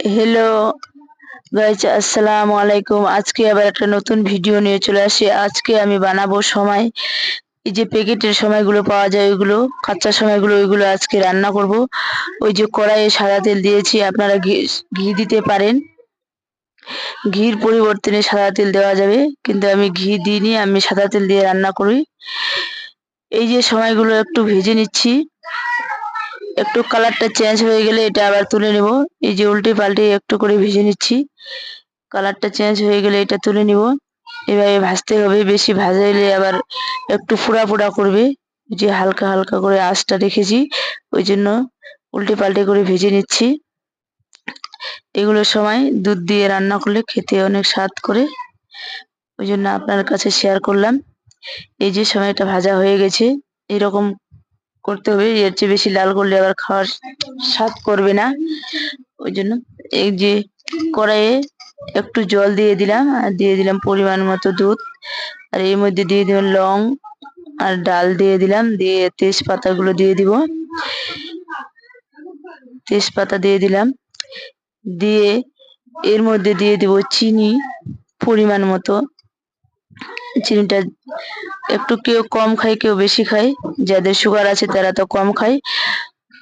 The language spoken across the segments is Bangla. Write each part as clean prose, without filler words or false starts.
হ্যালো গাইস, আসসালামু আলাইকুম। আজকে আবার একটা নতুন ভিডিও নিয়ে চলে আসি। আজকে আমি বানাবো সময়, এই যে প্যাকেটের সময়গুলো পাওয়া যায় ওইগুলো, কাঁচা সময়গুলো, ওইগুলো আজকে রান্না করব। ওই যে কড়াইয়ে সাদা তেল দিয়েছি, আপনারা ঘি ঘি দিতে পারেন, ঘির পরিবর্তে সাদা তেল দেওয়া যাবে, কিন্তু আমি ঘি দিইনি, আমি সাদা তেল দিয়ে রান্না করি। এই যে সময়গুলো একটু ভেজে নিচ্ছি, একটু কালারটা চেঞ্জ হয়ে গেলে এটা আবার তুলে নেব। এই যে উল্টে পাল্টে একটু করে ভেজে নিচ্ছি, কালারটা চেঞ্জ হয়ে গেলে এটা তুলে নিব। এভাবে ভাজতে হবে, বেশি ভাজাইলে আবার একটু ফোড়া ফোড়া করবে। যে হালকা হালকা করে আঁচটা রেখেছি, ওই জন্য উল্টে পাল্টে করে ভেজে নিচ্ছি। এগুলো সময় দুধ দিয়ে রান্না করলে খেতে অনেক স্বাদ করে, ওই জন্য আপনার কাছে শেয়ার করলাম। এই যে সময়টা ভাজা হয়ে গেছে, এরকম করতে হবে, এর চেয়ে বেশি লাল করলে আবার খাওয়ার স্বাদ করবে না। ওই জন্য এই যে কড়াইয়ে একটু জল দিয়ে দিলাম, আর দিয়ে দিলাম পরিমাণ মতো দুধ, আর এর মধ্যে দিয়ে দিলাম লং আর ডাল দিয়ে দিলাম, দিয়ে তেজপাতাগুলো দিয়ে দিব, তেজপাতা দিয়ে দিলাম, দিয়ে এর মধ্যে দিয়ে দিব চিনি পরিমাণ মতো। চিনিটা একটু কেউ কম খায়, কেউ বেশি খায়, যাদের সুগার আছে তারা তো কম খায়,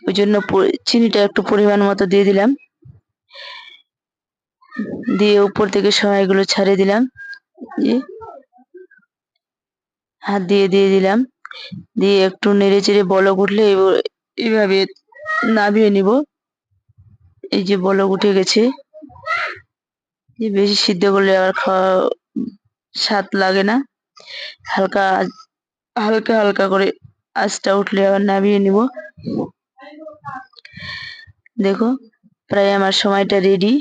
ওই জন্য চিনিটা একটু পরিমাণ মতো দিয়ে দিলাম, দিয়ে উপর থেকে সময়গুলো ছাড়িয়ে দিলাম, হাত দিয়ে দিয়ে দিলাম, দিয়ে একটু নেড়ে চেড়ে বলক উঠলে এইভাবে নামিয়ে নিব। এই যে বলক উঠে গেছে, যে বেশি সিদ্ধ করলে আবার খাওয়া স্বাদ লাগে না। হালকা হালকা হালকা করে আঁচটা উঠলে আবার নামিয়ে নিব। দেখো, প্রায় আমার সময়টা রেডি।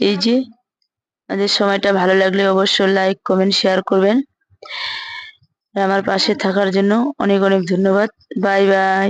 এই যে আমাদের সময়টা ভালো লাগলে অবশ্যই লাইক কমেন্ট শেয়ার করবেন। আমার পাশে থাকার জন্য অনেক অনেক ধন্যবাদ। Bye bye.